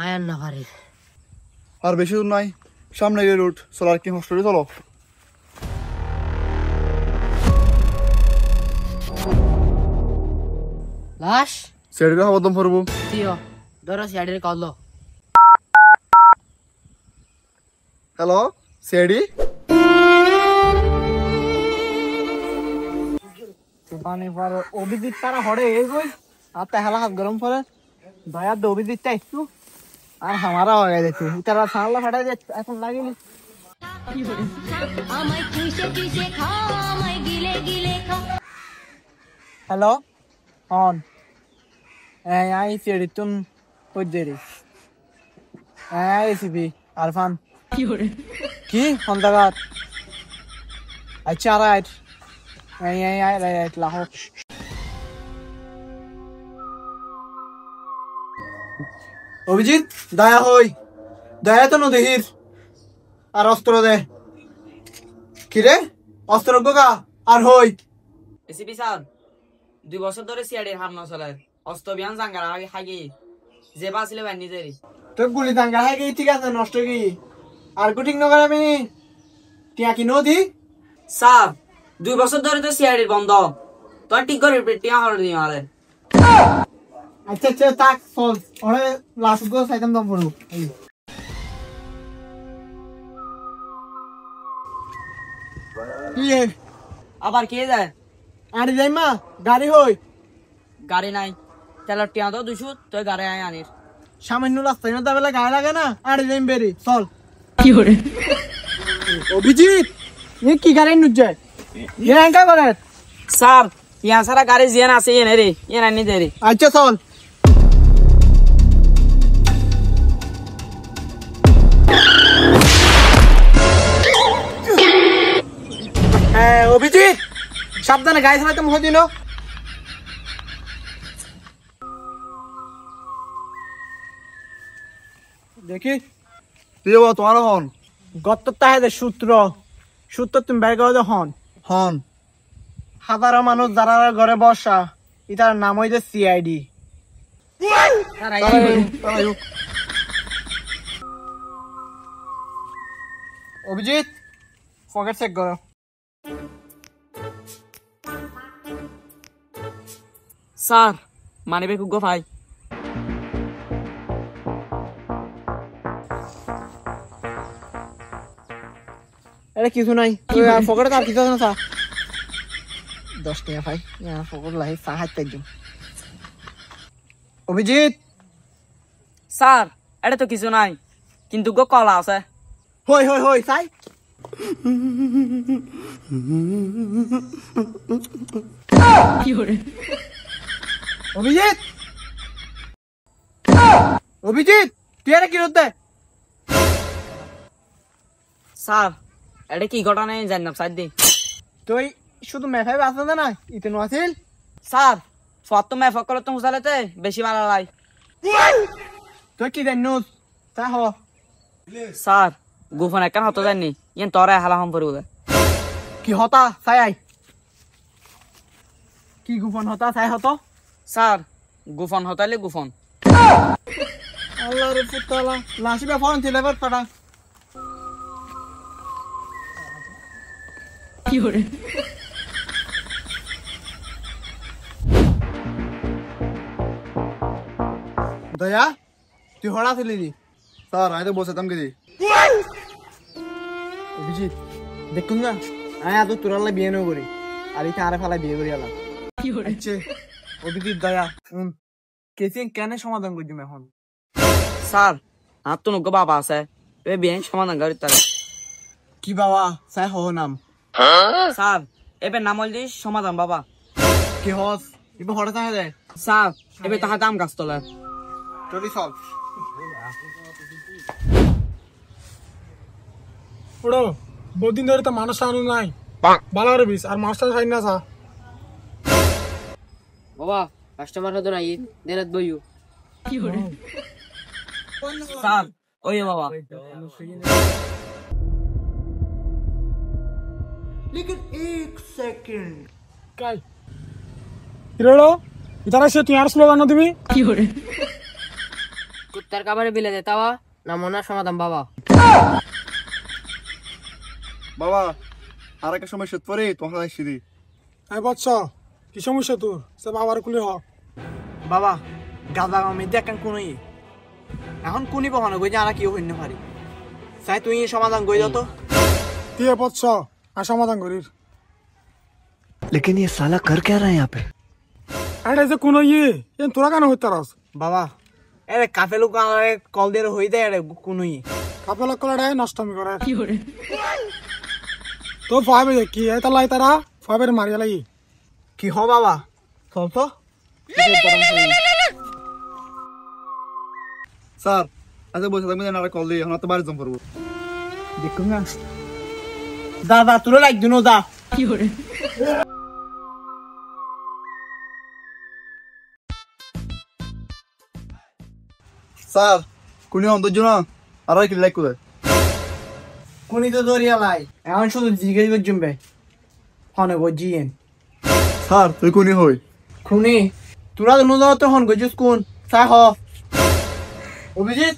আয়ার না পারি আর বেশি দূর নাই, সামনে গিয়ে রুট সোলার কি হস্টেলে চলো। লাশ সেটাকে হবদম করবো। দিও ধরো সিআইডির কল দাও। Hello CID. পানি পর অভিজিৎ তারা হড়ে এই গই আর তেহালা হাত গরম করে দয়া দে অভিজিৎটা একটু আর আমারা হয়ে গেছে তারা সামলা ফাটাই যে এখন লাগিনি আমায় চুষে চুষে খা আমায় গিলে গিলে খা। হ্যালো অন এই আই সিডি তুম কইদেরি এই রেসিপি আরফান কি হন্দাগাত আচ্ছা রাইট এই রাইট লাহো অভিজিৎ দয়া হই দয়া তো নদীর আর অস্ত্র দে কিরে অস্ত্র গোগা আর হই এসিপি স্যার 2 বছর ধরে সিআইডির হামলা চলে অস্ত্র বিয়ান জাঙ্গারা আগে হাগি যে বাসিলে বানি দেরি তো গুলি দাঙ্গা হাই গই ঠিক আছে নষ্ট কি আর গুটিং নগর আমি টিয়া কি নদী স্যার 2 বছর ধরে তো সিআইডির বন্ধ তো ঠিক করে টিয়া হল দি মারে আচ্ছা আচ্ছা তাক ফল ওরে লাস্ট গো সাইতাম দম পড়ব কি আবার কে যায় আড়ি যাই মা গাড়ি হই গাড়ি নাই তেল টিয়া তো 200 তো গাড়ি আয় আনির সামান্য রাস্তায় না দাবেলা গায়ে লাগে না আড়ি যাই বেরি চল কি করে অভিজিৎ এ কি গাড়ি নুজে এ একা করে স্যার ইয়া সারা গাড়ি জিয়ান আছে এনে রে এনে নি দেরি আচ্ছা চল অভিজিৎ সাবধানে গাড়ি চালাতে মুখ দিল দেখি তোমার হন গত তাহেদের সূত্র সূত্র তুমি বের করে হন হন সাধারণ মানুষ যারা ঘরে বসা এটার নাম হইছে সিআইডি অভিজিৎ পকেট চেক করো স্যার মানিবে কুগো ভাই এটা কিছু নাই পকেটে তার কিছু আছে না চা 10 টাকা ভাই পকেট লাই চা হাতে একদম অভিজিৎ স্যার এটা তো কিছু নাই কিন্তু গো কলা আছে হই হই হই চাই অভিজিৎ অভিজিৎ তুই এটা কি করতে স্যার এটা কি ঘটনা জানি স্যার দি তুই শুধু মেফাই আসে না ইতে আছিল স্যার ফটো মে ফকলে তো মুসালেতে বেশি ভালো লাই তুই কি জানিস তা হ স্যার গোপন একখান হতো জানি ইয়েন তরে হালা হম পড়ব কি হতা চাই আই কি গোপন হতা চাই হতো স্যার গোপন হতালে গোপন আল্লাহ রে পুতালা লাসিবা ফোন দিলে বাট পাড়া কি হরে দয়া তুই হড়া ছিলি নি স্যার আমি তো বসেতাম কি অভিজিৎ দেখুন না আমি এত তোরালে বিয়ে নেব করি আর ইতে আরে ফালাই বিয়ে করি আলাম আচ্ছা অভিজিৎ দয়া কেসিং কেন সমাধান করছি এখন স্যার আর তো নগো বাবা আছে এ বিয়ে সমাধান করি তার কি বাবা চাই হ নাম স্যার এবার নাম হল সমাধান বাবা কি হস ইবে হড়া থাকে যায় স্যার এবার তাহা দাম গাছ তোলা চলি চল ওড়ো বহুদিন ধরে তো মানুষ আনু নাই ভালো রে বিস আর মাস্টার খাই না সা বাবা কাস্টমার হতো না দেরাত বইও কি করে স্যার ওই বাবা लेकिन 1 सेकंड काय हिरोळो इतारा से तुयार स्लोगान दिबी কি করে ইফতার কাবারে বিলে দেতাওয়া না মনার সমাধান বাবা। বাবা আর একটা সময় শোধ পরে তোমার আসছি দি। এই বৎস কি সমস্যা তোর সে বাবার কুলি হ বাবা গাদা আমি দেখেন কোনই এখন কোনি বহানো গই যে আর কি হইন পারি চাই তুই সমাধান গই যত দিয়ে বৎস আর সমাধান করিস। लेकिन ये साला कर क्या रहा है यहाँ पे? আরে যে কোন তোরা কেন হইতারস বাবা এরে কাফেলু কারে কল দিয়ে হই দেয় এরে কোনই কাপলা কলাডা নষ্টমি করে তো ফাইবে কি এটা লাই তারা ফাইবের মারিয়া লাগি কি হ বাবা চল তো স্যার আচ্ছা বলছি তুমি না কল দিই এখন তো বাড়ি জম করবো। দেখুন না দাদা তোর লাইক দিনো দা স্যার কোনি অন্তর্য না আর কি লাইক করে কোনি তো দরিয়া লাই এখন শুধু জিজ্ঞেস করছুমবে হনে গো জিয়েন স্যার তুই কোনি হই খুনি তোরা তো নজর তো হন গজুস কোন চাই হ অভিজিৎ